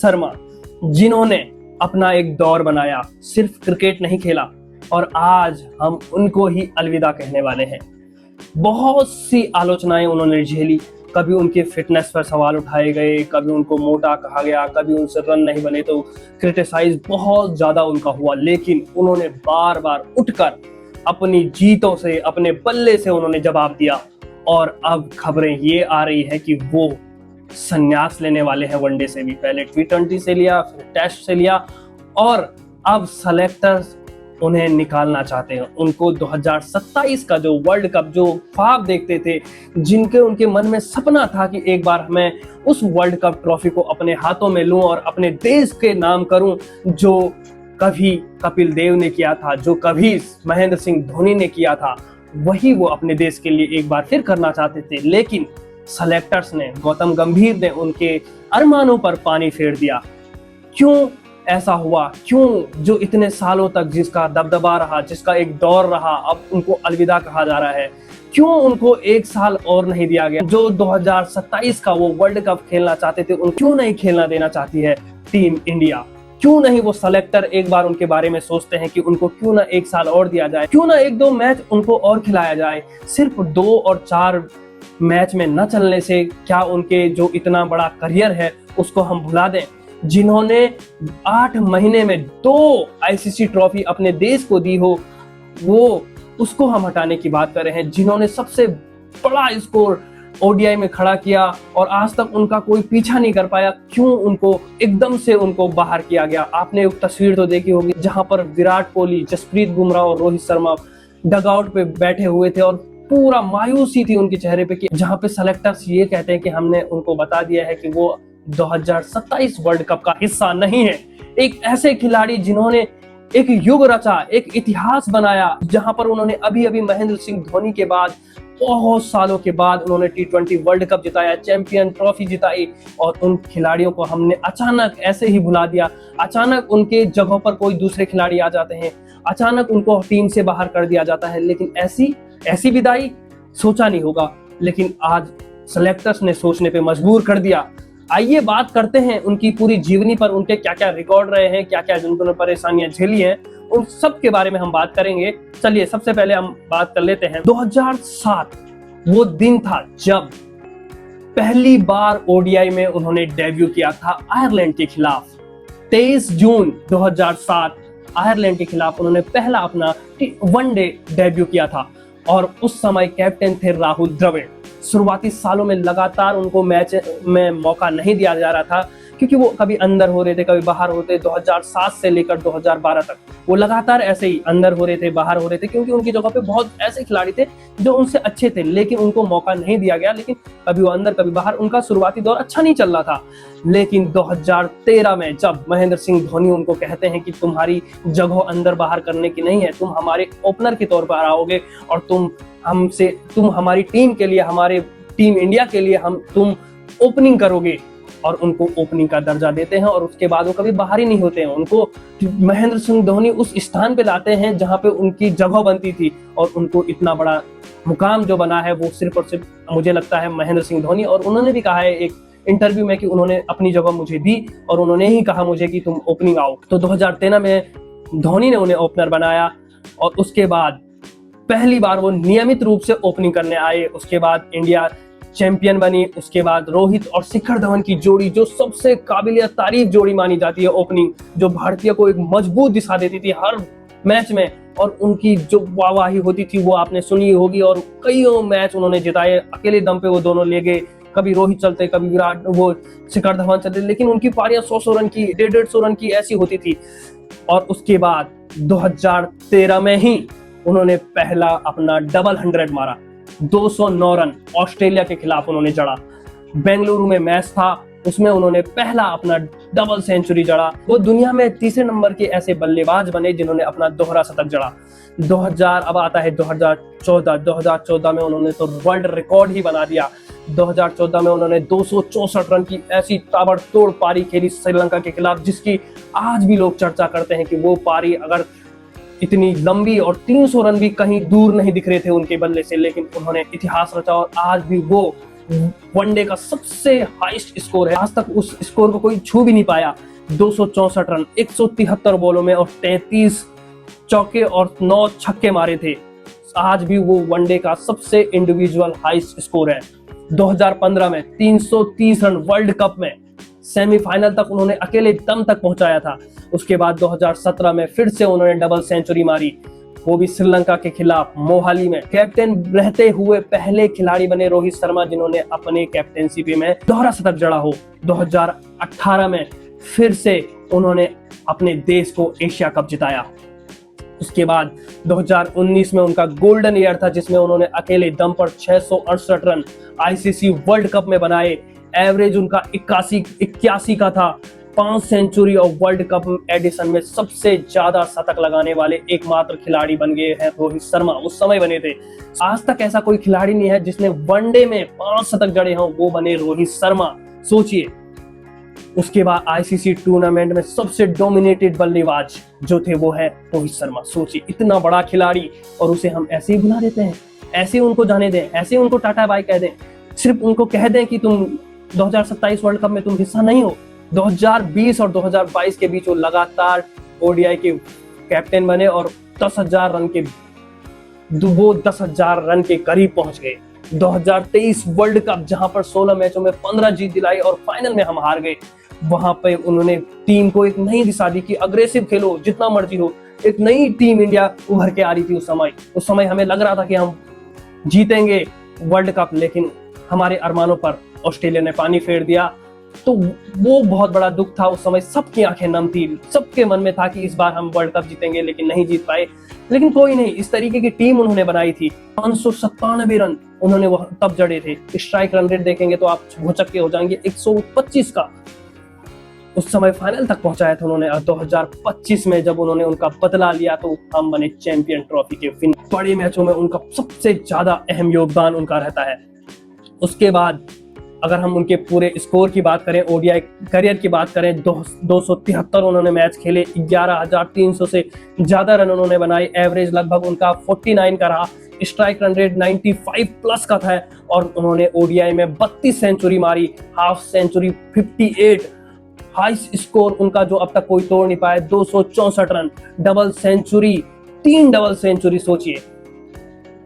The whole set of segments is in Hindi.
शर्मा, जिन्होंने अपना एक दौर बनाया, सिर्फ क्रिकेट नहीं खेला और आज हम उनको ही अलविदा कहने वाले हैं। बहुत सी आलोचनाएं उन्होंने झेली, कभी उनके फिटनेस पर सवाल उठाए गए, कभी उनको मोटा कहा गया, कभी उनसे रन नहीं बने तो क्रिटिसाइज बहुत ज्यादा उनका हुआ, लेकिन उन्होंने बार बार उठकर अपनी जीतों से, अपने बल्ले से उन्होंने जवाब दिया। और अब खबरें ये आ रही है कि वो संन्यास लेने वाले हैं वनडे से भी। पहले T20 से लिया, फिर टेस्ट से लिया और अब सेलेक्टर्स उन्हें निकालना चाहते हैं। उनको 2027 का जो वर्ल्ड कप, जो ख्वाब देखते थे, जिनके उनके मन में सपना था कि एक बार मैं उस वर्ल्ड कप ट्रॉफी को अपने हाथों में लूं और अपने देश के नाम करूं, जो कभी कपिल देव ने किया था, जो कभी महेंद्र सिंह धोनी ने किया था, वही वो अपने देश के लिए एक बार फिर करना चाहते थे। लेकिन सेलेक्टर्स ने, गौतम गंभीर ने उनके अरमानों पर पानी फेर दिया। क्यों ऐसा हुआ? क्यों जो इतने सालों तक जिसका दबदबा रहा, जिसका एक दौर रहा, अब उनको अलविदा कहा जा रहा है? क्यों उनको एक साल और नहीं दिया गया? जो 2027 का वो वर्ल्ड कप खेलना चाहते थे, उन क्यों नहीं खेलना देना चाहती है टीम इंडिया? क्यों नहीं वो सेलेक्टर एक बार उनके बारे में सोचते हैं कि उनको क्यों ना एक साल और दिया जाए, क्यों ना एक दो मैच उनको और खिलाया जाए? सिर्फ 2 और 4 मैच में न चलने से क्या उनके जो इतना बड़ा करियर है उसको हम भुला दें? जिन्होंने 8 महीने में 2 आईसीसी ट्रॉफी अपने देश को दी हो, वो उसको हम हटाने की बात कर रहे हैं। जिन्होंने सबसे बड़ा स्कोर ओडीआई में खड़ा किया और आज तक उनका कोई पीछा नहीं कर पाया, क्यों उनको एकदम से उनको बाहर किया गया? आपने एक तस्वीर तो देखी होगी जहां पर विराट कोहली, जसप्रीत बुमराह और रोहित शर्मा डगआउट पे बैठे हुए थे और पूरा मायूसी थी उनके चेहरे पे, कि जहां पे सेलेक्टर्स ये कहते हैं कि हमने उनको बता दिया है कि वो 2027 वर्ल्ड कप का हिस्सा नहीं है। एक ऐसे खिलाड़ी जिन्होंने एक युग रचा, एक इतिहास बनाया, जहां पर उन्होंने अभी अभी महेंद्र सिंह धोनी के बाद बहुत सालों के बाद उन्होंने T20 वर्ल्ड कप जिताया, चैंपियन ट्रॉफी जिताई, और उन खिलाड़ियों को हमने अचानक ऐसे ही भुला दिया। अचानक उनके जगहों पर कोई दूसरे खिलाड़ी आ जाते हैं, अचानक उनको टीम से बाहर कर दिया जाता है। लेकिन ऐसी विदाई सोचा नहीं होगा, लेकिन आज सेलेक्टर्स ने सोचने पे मजबूर कर दिया। आइए बात करते हैं उनकी पूरी जीवनी पर, उनके क्या क्या रिकॉर्ड रहे हैं, क्या क्या जिनको परेशानियां झेली हैं, उन सब के बारे में हम बात करेंगे। चलिए सबसे पहले हम बात कर लेते हैं 2007 वो दिन था जब पहली बार ओडीआई में उन्होंने डेब्यू किया था आयरलैंड के खिलाफ। 23 जून 2007 आयरलैंड के खिलाफ उन्होंने पहला अपना वनडे डेब्यू किया था और उस समय कैप्टन थे राहुल द्रविड़। शुरुआती सालों में लगातार उनको मैच में मौका नहीं दिया जा रहा था, क्योंकि वो कभी अंदर हो रहे थे, कभी बाहर होते। 2007 से लेकर 2012 तक वो लगातार ऐसे ही अंदर हो रहे थे, बाहर हो रहे थे, क्योंकि उनकी जगह पे बहुत ऐसे खिलाड़ी थे जो उनसे अच्छे थे, लेकिन उनको मौका नहीं दिया गया। लेकिन कभी वो अंदर, कभी बाहर, उनका शुरुआती दौर अच्छा नहीं चल रहा था। लेकिन 2013 में जब महेंद्र सिंह धोनी उनको कहते हैं कि तुम्हारी जगह अंदर बाहर करने की नहीं है, तुम हमारे ओपनर के तौर पर आओगे और तुम हमारी टीम के लिए, हमारे टीम इंडिया के लिए तुम ओपनिंग करोगे, और उनको ओपनिंग का दर्जा देते हैं। और उसके बाद वो कभी बाहर ही नहीं होते हैं। उनको महेंद्र सिंह धोनी उस स्थान पे लाते हैं जहां पे उनकी जगह बनती थी, और उनको इतना बड़ा मुकाम जो बना है वो सिर्फ और सिर्फ मुझे लगता है महेंद्र सिंह धोनी। और उन्होंने भी कहा है एक इंटरव्यू में कि उन्होंने अपनी जगह मुझे दी और उन्होंने ही कहा मुझे कि तुम ओपनिंग आओ। तो 2013 में धोनी ने उन्हें ओपनर बनाया और उसके बाद पहली बार वो नियमित रूप से ओपनिंग करने आए। उसके बाद इंडिया चैंपियन बनी। उसके बाद रोहित और शिखर धवन की जोड़ी, जो सबसे काबिलियत तारीफ जोड़ी मानी जाती है ओपनिंग, जो भारतीय को एक मजबूत दिशा देती थी हर मैच में, और उनकी जो वाहवाही होती थी वो आपने सुनी होगी। और कईयों मैच उन्होंने जिताए, अकेले दम पे वो दोनों ले गए। कभी रोहित चलते, कभी वो शिखर धवन चलते, लेकिन उनकी पारियां 100 रन की, 150 रन की ऐसी होती थी। और उसके बाद 2013 में ही उन्होंने पहला अपना डबल 100 मारा, 209 रन ऑस्ट्रेलिया के खिलाफ उन्होंने जड़ा। बेंगलुरु में मैच था, उसमें उन्होंने पहला अपना डबल सेंचुरी जड़ा। वो दुनिया में तीसरे नंबर के ऐसे बल्लेबाज बने जिन्होंने अपना दोहरा शतक जड़ा। 2000 अब आता है 2014 में उन्होंने तो वर्ल्ड रिकॉर्ड ही बना दिया। 2014 में उन्होंने 264 रन की ऐसी ताबड़तोड़ पारी खेली श्रीलंका के खिलाफ, जिसकी आज भी लोग चर्चा करते हैं कि वो पारी अगर इतनी लंबी, और 300 रन भी कहीं दूर नहीं दिख रहे थे उनके बल्ले से, लेकिन उन्होंने इतिहास रचा और आज भी वो वनडे का सबसे हाईएस्ट स्कोर है। आज तक उस स्कोर को कोई छू भी नहीं पाया। 264 रन 173 बॉलों में और 33 चौके और 9 छक्के मारे थे। आज भी वो वनडे का सबसे इंडिविजुअल हाईएस्ट स्कोर है। 2015 में 330 रन वर्ल्ड कप में सेमीफाइनल तक उन्होंने अकेले दम तक पहुंचाया था। उसके बाद 2017 में फिर से उन्होंने डबल सेंचुरी मारी, वो भी श्रीलंका के खिलाफ मोहाली में। कैप्टन रहते हुए पहले खिलाड़ी बने रोहित शर्मा जिन्होंने अपने कैप्टेंसी में दोहरा शतक जड़ा हो। 2018 में फिर से उन्होंने अपने देश को एशिया कप जिताया। उसके बाद 2019 में उनका गोल्डन ईयर था जिसमें उन्होंने अकेले दम पर 668 रन आईसीसी वर्ल्ड कप में बनाए। एवरेज उनका 81 का था। 5 सेंचुरी और वर्ल्ड कप एडिशन में सबसे ज्यादा शतक लगाने वाले एकमात्र खिलाड़ी बन गए हैं रोहित शर्मा, उस समय बने थे। आज तक ऐसा कोई खिलाड़ी नहीं है जिसने वनडे में 5 शतक जड़े हों, वो बने रोहित शर्मा, सोचिए। उसके बाद आईसीसी टूर्नामेंट में सबसे डोमिनेटेड बल्लेबाज जो थे वो है रोहित शर्मा। सोचिए, इतना बड़ा खिलाड़ी और उसे हम ऐसे ही बुला देते हैं, ऐसे उनको जाने दें, ऐसे उनको टाटा बाय कह दें, सिर्फ उनको कह दें कि तुम 2027 वर्ल्ड कप में तुम हिस्सा नहीं हो। 2020 और 2022 के बीच वो लगातार ओडीआई के कैप्टन बने और 10,000 रन के करीब पहुंच गए। 2023 वर्ल्ड कप जहां पर 16 मैचों में 15 जीत दिलाई और फाइनल में हम हार गए, वहां पे उन्होंने टीम को एक नई दिशा दी कि अग्रेसिव खेलो, जितना मर्जी हो। एक नई टीम इंडिया उभर के आ रही थी उस समय हमें लग रहा था कि हम जीतेंगे वर्ल्ड कप, लेकिन हमारे अरमानों पर ऑस्ट्रेलिया ने पानी फेर दिया। तो वो बहुत बड़ा दुख था उस समय, सबकी आंखें नम थी, सबके मन में था कि इस बार हम वर्ल्ड कप जीतेंगे, लेकिन नहीं जीत पाए। लेकिन कोई नहीं, इस तरीके की टीम उन्होंने बनाई थी। 597 रन उन्होंने वह तब जड़े थे। स्ट्राइक रन रेट देखेंगे तो आप भौचक्के हो जाएंगे, 125 का उस समय फाइनल तक पहुंचाया था उन्होंने। और 2025 में जब उन्होंने उनका बदला लिया तो हम बने चैंपियन ट्रॉफी के विनर। बड़े मैचों में उनका सबसे ज्यादा अहम योगदान उनका रहता है। उसके बाद अगर हम उनके पूरे स्कोर की बात करें, ओडीआई करियर की बात करें, 273 उन्होंने मैच खेले, 11,300 से ज्यादा रन उन्होंने बनाए। एवरेज लगभग उनका 49 का रहा। स्ट्राइक रन रेट 95 प्लस का था और उन्होंने ओडीआई में 32 सेंचुरी मारी, हाफ सेंचुरी 58। हाई स्कोर उनका जो अब तक कोई तोड़ नहीं पाया, 264 run, double century, 3 double century. सोचिए,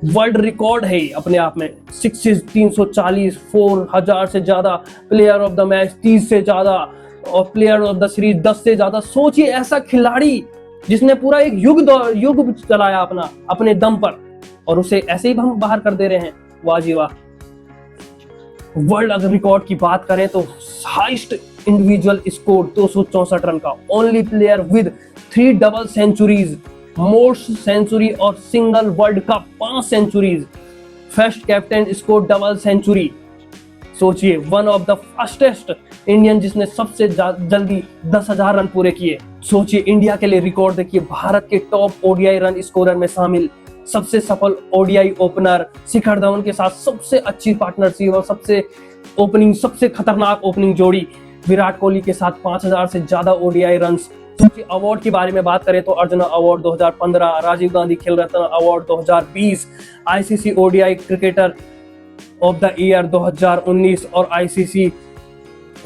वर्ल्ड रिकॉर्ड है अपने आप में। 340, 4000 से ज्यादा, प्लेयर ऑफ द मैच 30 से ज्यादा और प्लेयर ऑफ द सीरीज 10 से ज्यादा। सोचिए, ऐसा खिलाड़ी जिसने पूरा एक युग चलाया अपने दम पर, और उसे ऐसे ही हम बाहर कर दे रहे हैं। वाह जी वाह। वर्ल्ड अगर रिकॉर्ड की बात करें तो हाईएस्ट इंडिविजुअल स्कोर 264 रन का, only player with 3 double centuries, most century और single world cup 5 centuries, first captain score double century. सोचिए, one of the fastest Indian जिसने सबसे जल्दी 10,000 रन पूरे किए। सोचिए, इंडिया के लिए रिकॉर्ड देखिए, भारत के टॉप ओडीआई रन स्कोरर में शामिल, सबसे सफल ओडीआई ओपनर, शिखर धवन के साथ सबसे अच्छी पार्टनरशिप और सबसे खतरनाक ओपनिंग जोड़ी, विराट कोहली के साथ 5,000 से ज्यादा ओडीआई रन्स। अवार्ड के बारे में बात करें तो Arjun award 2015, Rajiv Gandhi Khel Ratna award 2020, ICC ODI cricketer of the year 2019 और ICC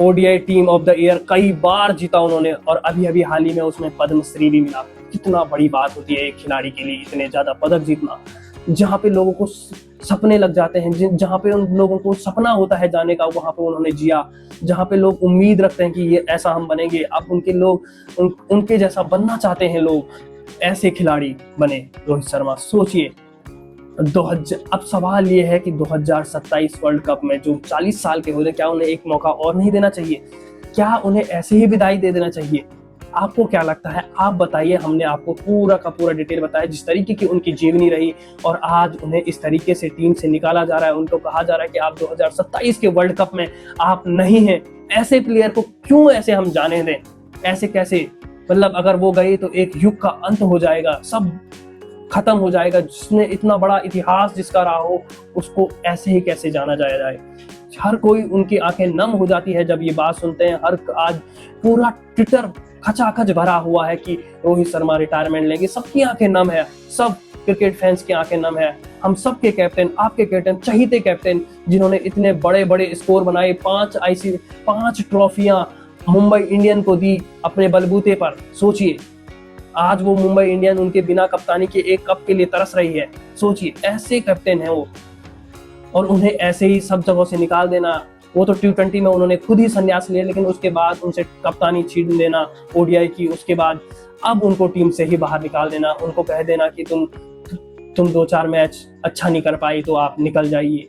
ODI team of the year कई बार जीता उन्होंने, और अभी हाल ही में उसमें पद्मश्री भी मिला। कितना बड़ी बात होती है एक खिलाड़ी के लिए इतने ज्यादा पदक जीतना। जहाँ पे लोगों को सपने लग जाते हैं, जहाँ पे उन लोगों को सपना होता है जाने का, वहां पे उन्होंने जिया। जहाँ पे लोग उम्मीद रखते हैं कि ये ऐसा हम बनेंगे, अब उनके जैसा बनना चाहते हैं लोग, ऐसे खिलाड़ी बने रोहित शर्मा। सोचिए, अब सवाल ये है कि 2027 वर्ल्ड कप में जो 40 साल के हो रहे, क्या उन्हें एक मौका और नहीं देना चाहिए? क्या उन्हें ऐसे ही विदाई दे देना चाहिए? आपको क्या लगता है? आप बताइए। हमने आपको पूरा का पूरा डिटेल बताया, जिस तरीके की उनकी जीवनी रही, और आज उन्हें इस तरीके से टीम से निकाला जा रहा है। उनको कहा जा रहा है कि आप 2027 के वर्ल्ड कप में आप नहीं हैं। ऐसे प्लेयर को क्यों ऐसे हम जाने दें? ऐसे कैसे? मतलब अगर वो गए तो एक युग का अंत हो जाएगा, सब खत्म हो जाएगा। जिसने इतना बड़ा इतिहास जिसका रहा हो, उसको ऐसे ही कैसे जाना जाए? हर कोई, उनकी आंखें नम हो जाती है जब ये बात सुनते हैं। आज पूरा ट्विटर खचाखच भरा हुआ है कि रोहित शर्मा रिटायरमेंट लेंगे। सबकी आंखें नम है, सब क्रिकेट फैंस की आंखें नम है। हम सबके कैप्टन, आपके कैप्टन, चहीते कैप्टन, जिन्होंने इतने बड़े बड़े स्कोर बनाए, 5 ट्रॉफियां मुंबई इंडियन को दी अपने बलबूते पर। सोचिए, आज वो मुंबई इंडियन उनके बिना कप्तानी के एक कप के लिए तरस रही है। सोचिए, ऐसे कैप्टन है वो, और उन्हें ऐसे ही सब जगहों से निकाल देना। वो तो T20 में उन्होंने खुद ही संन्यास लिया, लेकिन उसके बाद उनसे कप्तानी छीन लेना ODI की, उसके बाद अब उनको टीम से ही बाहर निकाल देना, उनको कह देना कि तुम 2-4 मैच अच्छा नहीं कर पाई तो आप निकल जाइए,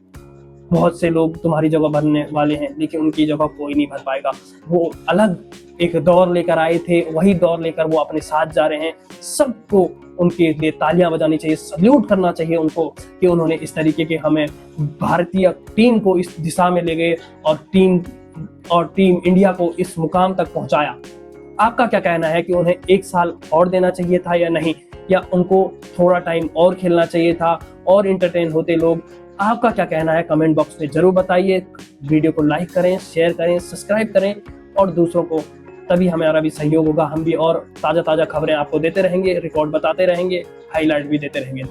बहुत से लोग तुम्हारी जगह भरने वाले हैं, लेकिन उनकी जगह कोई नहीं भर पाएगा। वो अलग एक दौर लेकर आए थे, वही दौर लेकर वो अपने साथ जा रहे हैं। सबको उनके लिए तालियां बजानी चाहिए, सल्यूट करना चाहिए उनको कि उन्होंने इस तरीके के हमें भारतीय टीम को इस दिशा में ले गए और टीम इंडिया को इस मुकाम तक पहुंचाया। आपका क्या कहना है कि उन्हें 1 साल और देना चाहिए था या नहीं, या उनको थोड़ा टाइम और खेलना चाहिए था और इंटरटेन होते लोग? आपका क्या कहना है कमेंट बॉक्स में जरूर बताइए। वीडियो को लाइक करें, शेयर करें, सब्सक्राइब करें और दूसरों को, तभी हमारा भी सहयोग होगा। हम भी और ताज़ा खबरें आपको देते रहेंगे, रिकॉर्ड बताते रहेंगे, हाईलाइट भी देते रहेंगे।